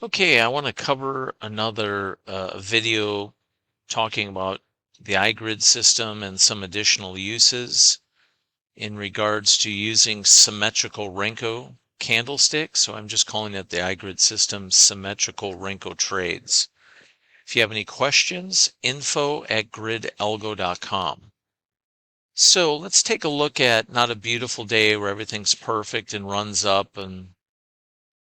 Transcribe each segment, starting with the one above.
Okay, I want to cover another video talking about the iGrid system and some additional uses in regards to using symmetrical Renko candlesticks. So I'm just calling it the iGrid system symmetrical Renko trades. If you have any questions, info@gridalgo.com. So let's take a look at not a beautiful day where everything's perfect and runs up, and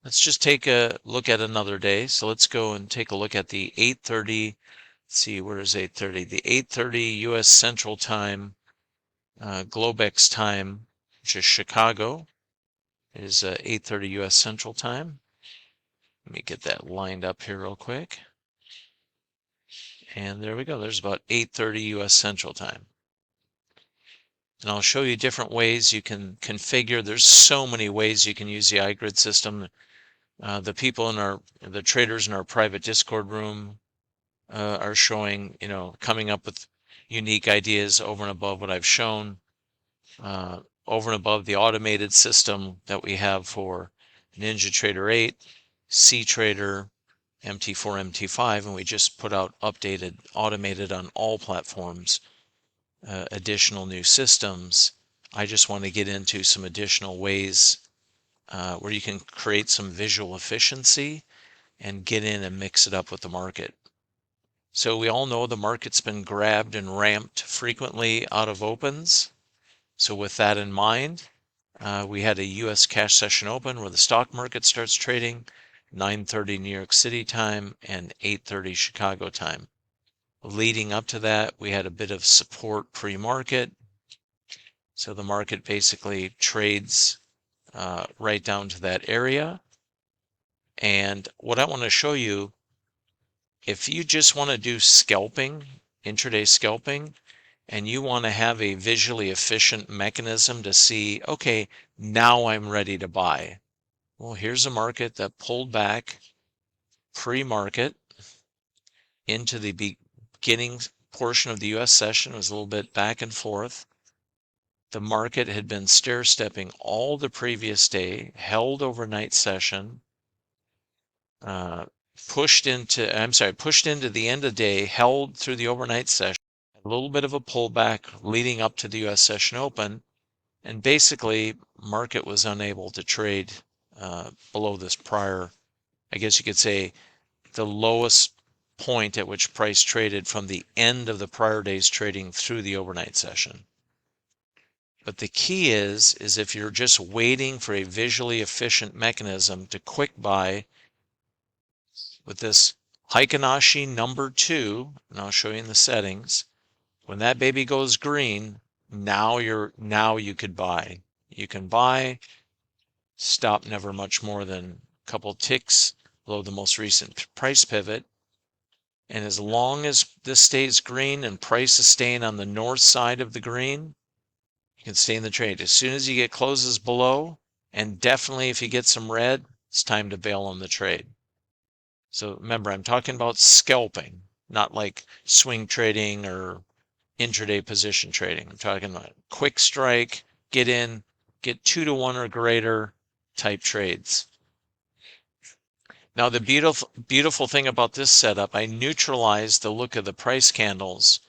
let's just take a look at another day. So let's go and take a look at the 8:30. Let's see, where is 8:30? The 8:30 U.S. Central Time, Globex time, which is Chicago, is 8:30 U.S. Central Time. Let me get that lined up here real quick. And there we go. There's about 8:30 U.S. Central Time. And I'll show you different ways you can configure. There's so many ways you can use the iGrid system. The traders in our private Discord room are showing, coming up with unique ideas over and above what I've shown, over and above the automated system that we have for NinjaTrader 8, CTrader, MT4, MT5, and we just put out updated, automated on all platforms, additional new systems. I just want to get into some additional ways where you can create some visual efficiency and get in and mix it up with the market. So we all know the market's been grabbed and ramped frequently out of opens. So with that in mind, we had a U.S. cash session open where the stock market starts trading 9:30 New York City time and 8:30 Chicago time. Leading up to that, we had a bit of support pre-market. So the market basically trades right down to that area. And what I want to show you, if you just want to do scalping, intraday scalping, and you want to have a visually efficient mechanism to see, okay, now I'm ready to buy. Well, here's a market that pulled back pre-market into the beginning portion of the U.S. session. It was a little bit back and forth. The market had been stair-stepping all the previous day, held overnight session, pushed into the end of the day, held through the overnight session, a little bit of a pullback leading up to the U.S. session open, and basically market was unable to trade below this prior, I guess you could say, the lowest point at which price traded from the end of the prior day's trading through the overnight session. But the key is if you're just waiting for a visually efficient mechanism to quick buy with this Heikin-Ashi number 2, and I'll show you in the settings, when that baby goes green, now you could buy. You can buy, stop never much more than a couple ticks below the most recent price pivot. And as long as this stays green and price is staying on the north side of the green, you can stay in the trade. As soon as you get closes below, and definitely if you get some red, it's time to bail on the trade. So remember, I'm talking about scalping, not like swing trading or intraday position trading. I'm talking about quick strike, get in, get 2-to-1 or greater type trades. Now the beautiful thing about this setup, I neutralize the look of the price candles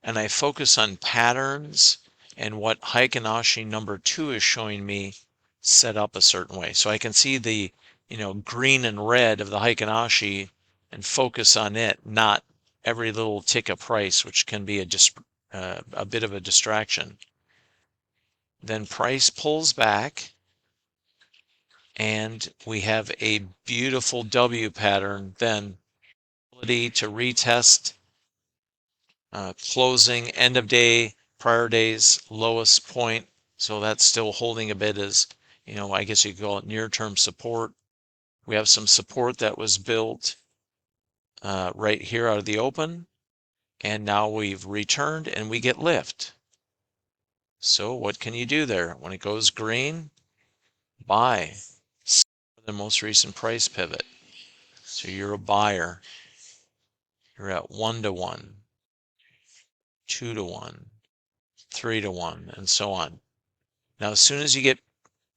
and I focus on patterns and what Heikin-Ashi number 2 is showing me set up a certain way. So I can see the green and red of the Heikin-Ashi and focus on it, not every little tick of price, which can be a bit of a distraction. Then price pulls back and we have a beautiful W pattern, then ability to retest closing end of day, prior day's lowest point. So that's still holding a bit as, I guess you could call it near-term support. We have some support that was built right here out of the open. And now we've returned and we get lift. So what can you do there? When it goes green, buy the most recent price pivot. So you're a buyer. You're at 1-to-1, 2-to-1, 3-to-1, and so on. Now, as soon as you get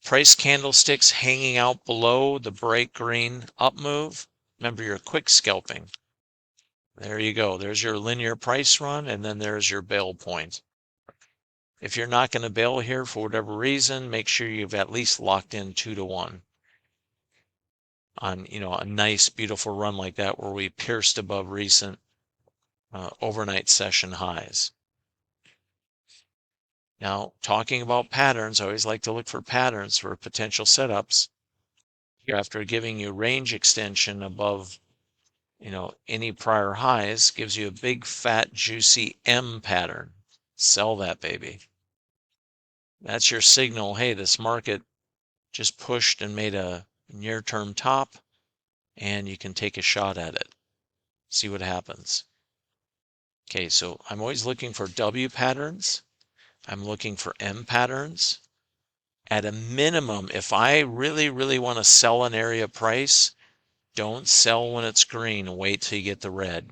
price candlesticks hanging out below the bright green up move, remember your quick scalping. There you go. There's your linear price run, and then there's your bail point. If you're not going to bail here for whatever reason, make sure you've at least locked in 2-to-1 on, a nice, beautiful run like that where we pierced above recent overnight session highs. Now, talking about patterns, I always like to look for patterns for potential setups. Here, after giving you range extension above, any prior highs, gives you a big, fat, juicy M pattern. Sell that baby. That's your signal. Hey, this market just pushed and made a near-term top, and you can take a shot at it. See what happens. Okay, so I'm always looking for W patterns. I'm looking for M patterns. At a minimum, if I really, really want to sell an area price, don't sell when it's green. Wait till you get the red.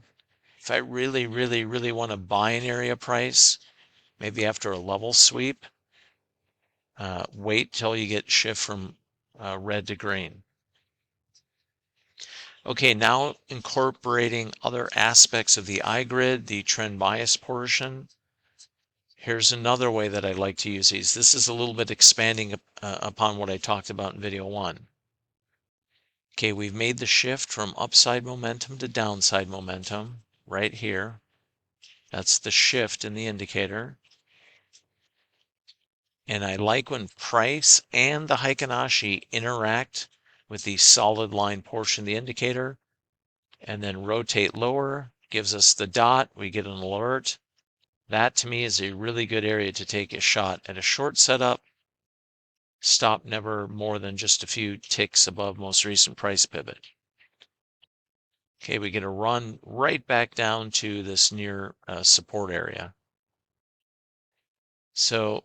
If I really, really, really want to buy an area price, maybe after a level sweep, wait till you get shift from red to green. Okay, now incorporating other aspects of the iGrid, the trend bias portion. Here's another way that I like to use these. This is a little bit expanding upon what I talked about in video 1. Okay, we've made the shift from upside momentum to downside momentum right here. That's the shift in the indicator. And I like when price and the Heikin-Ashi interact with the solid line portion of the indicator and then rotate lower, gives us the dot, we get an alert. That to me is a really good area to take a shot at a short setup. Stop never more than just a few ticks above most recent price pivot. Okay, we get a run right back down to this near support area. So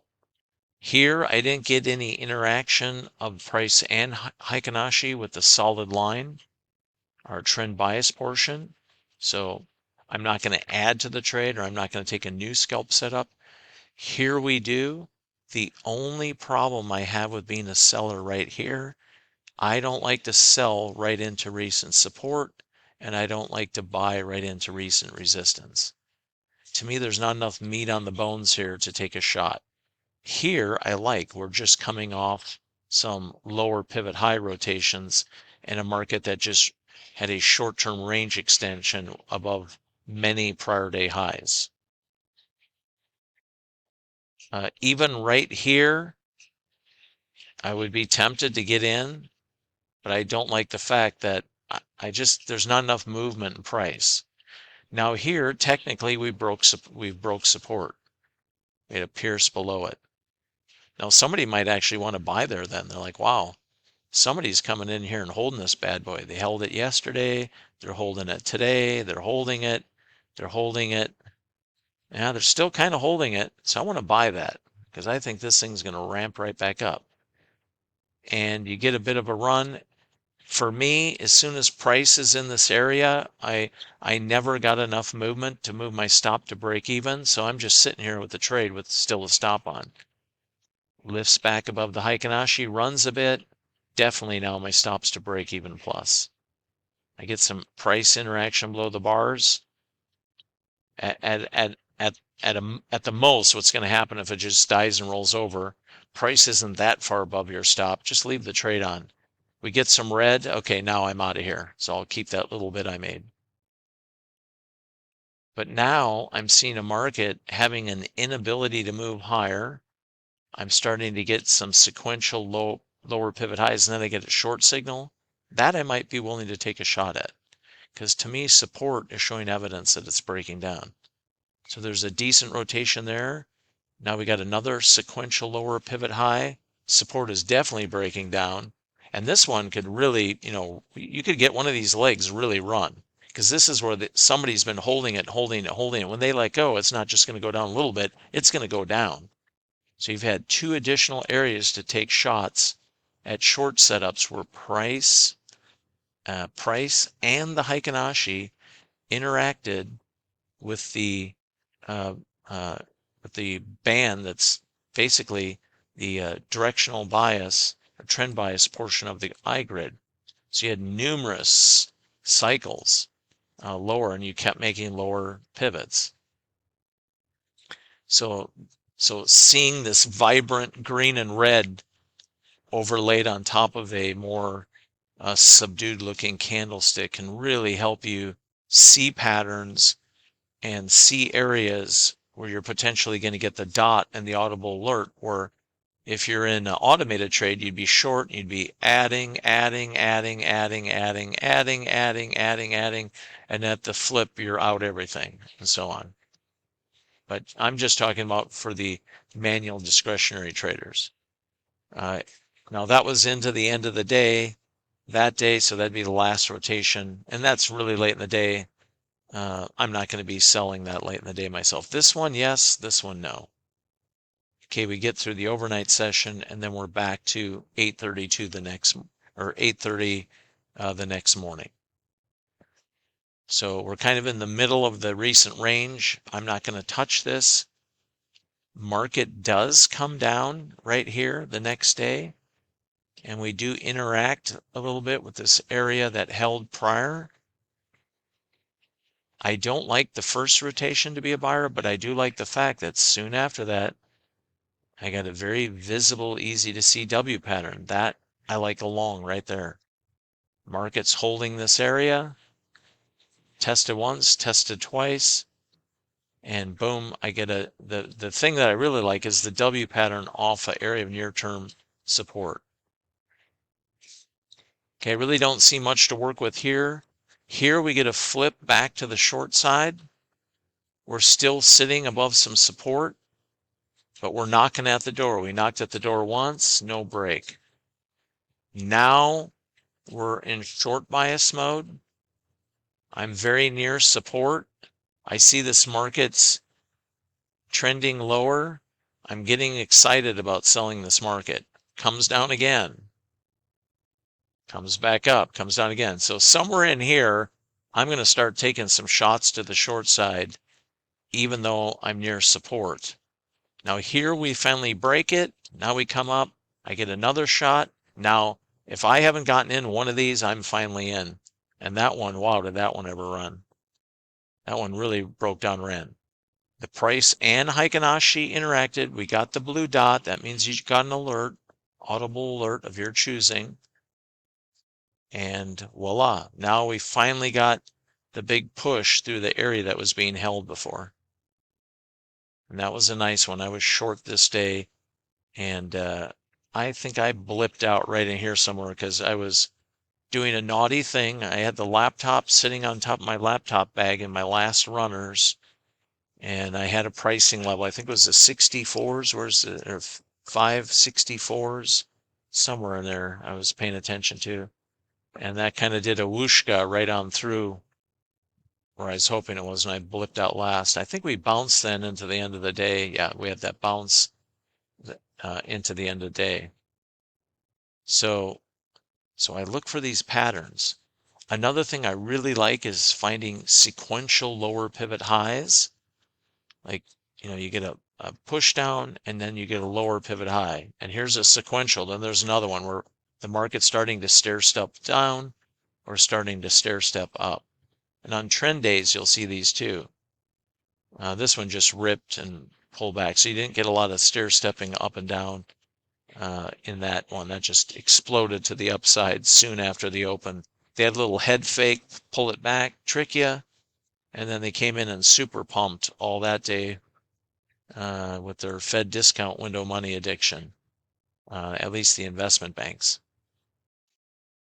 here I didn't get any interaction of price and Heikin-Ashi with the solid line, our trend bias portion. So I'm not going to add to the trade, or I'm not going to take a new scalp setup. Here we do. The only problem I have with being a seller right here, I don't like to sell right into recent support, and I don't like to buy right into recent resistance. To me, there's not enough meat on the bones here to take a shot. Here, we're just coming off some lower pivot high rotations in a market that just had a short-term range extension above many prior day highs. Even right here, I would be tempted to get in, but I don't like the fact that there's not enough movement in price. Now here, technically, we broke support. We had a pierce below it. Now somebody might actually want to buy there then. They're like, wow, somebody's coming in here and holding this bad boy. They held it yesterday. They're holding it today. They're holding it. They're holding it. Yeah, they're still kind of holding it. So I want to buy that because I think this thing's going to ramp right back up. And you get a bit of a run. For me, as soon as price is in this area, I never got enough movement to move my stop to break even. So I'm just sitting here with the trade with still a stop on. Lifts back above the Heikin-Ashi, runs a bit. Definitely now my stops to break even plus. I get some price interaction below the bars. At the most, what's going to happen if it just dies and rolls over? Price isn't that far above your stop. Just leave the trade on. We get some red. Okay, now I'm out of here. So I'll keep that little bit I made. But now I'm seeing a market having an inability to move higher. I'm starting to get some sequential lower pivot highs, and then I get a short signal. That I might be willing to take a shot at, because to me, support is showing evidence that it's breaking down. So there's a decent rotation there. Now we got another sequential lower pivot high. Support is definitely breaking down. And this one could really, you could get one of these legs really run, because this is where somebody's been holding it. When they let go, it's not just going to go down a little bit, it's going to go down. So you've had two additional areas to take shots at short setups where price and the Heikin-Ashi interacted with the band that's basically the directional bias or trend bias portion of the iGrid. So you had numerous cycles lower, and you kept making lower pivots. So seeing this vibrant green and red overlaid on top of a more subdued looking candlestick can really help you see patterns and see areas where you're potentially going to get the dot and the audible alert, where if you're in an automated trade, you'd be short, you'd be adding, and at the flip, you're out everything, and so on. But I'm just talking about for the manual discretionary traders. Now that was into the end of the day, that day, so that'd be the last rotation, and that's really late in the day. I'm not going to be selling that late in the day myself. This one, yes. This one, no. Okay, we get through the overnight session, and then we're back to 8:32 the next, or 8:30 the next morning. So we're kind of in the middle of the recent range. I'm not going to touch this. Market does come down right here the next day, and we do interact a little bit with this area that held prior. I don't like the first rotation to be a buyer, but I do like the fact that soon after that, I got a very visible, easy to see W pattern. That I like along right there. Market's holding this area, tested once, tested twice, and boom, I get the thing that I really like is the W pattern off an area of near-term support. Okay, I really don't see much to work with here. Here we get a flip back to the short side. We're still sitting above some support, but we're knocking at the door. We knocked at the door once, no break. Now we're in short bias mode. I'm very near support. I see this market's trending lower. I'm getting excited about selling this market. Comes down again. Comes back up, comes down again. So somewhere in here, I'm going to start taking some shots to the short side, even though I'm near support. Now here we finally break it. Now we come up. I get another shot. Now, if I haven't gotten in one of these, I'm finally in. And that one, wow, did that one ever run? That one really broke down, ran. The price and Heikin-Ashi interacted. We got the blue dot. That means you got an alert, audible alert of your choosing. And voila, now we finally got the big push through the area that was being held before. And that was a nice one. I was short this day, and I think I blipped out right in here somewhere because I was doing a naughty thing. I had the laptop sitting on top of my laptop bag in my last runners, and I had a pricing level. I think it was the 64s, or 564s, somewhere in there I was paying attention to. And that kind of did a whooshka right on through where I was hoping it was, and I blipped out last. I think we bounced then into the end of the day. Yeah, we had that bounce into the end of the day. So I look for these patterns. Another thing I really like is finding sequential lower pivot highs. Like, you get a push down and then you get a lower pivot high. And here's a sequential. Then there's another one where the market's starting to stair step down or starting to stair step up. And on trend days, you'll see these too. This one just ripped and pulled back. So you didn't get a lot of stair stepping up and down in that one. That just exploded to the upside soon after the open. They had a little head fake, pull it back, trick you, and then they came in and super pumped all that day with their Fed discount window money addiction, at least the investment banks.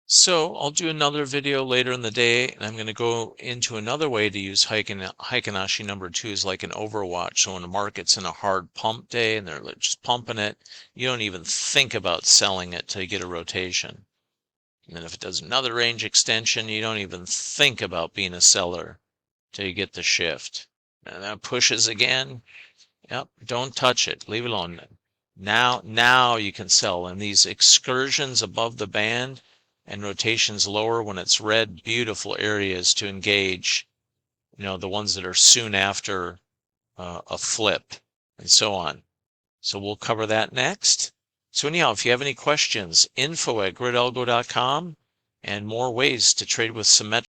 So I'll do another video later in the day, and I'm going to go into another way to use Heikin-Ashi number 2 is like an overwatch. So when the market's in a hard pump day and they're just pumping it, you don't even think about selling it till you get a rotation. And then if it does another range extension, you don't even think about being a seller till you get the shift. And that pushes again. Yep, don't touch it. Leave it alone. Now you can sell. And these excursions above the band and rotations lower when it's red, beautiful areas to engage, the ones that are soon after a flip and so on. So we'll cover that next. So anyhow, if you have any questions, info@gridalgo.com and more ways to trade with Symmetrical.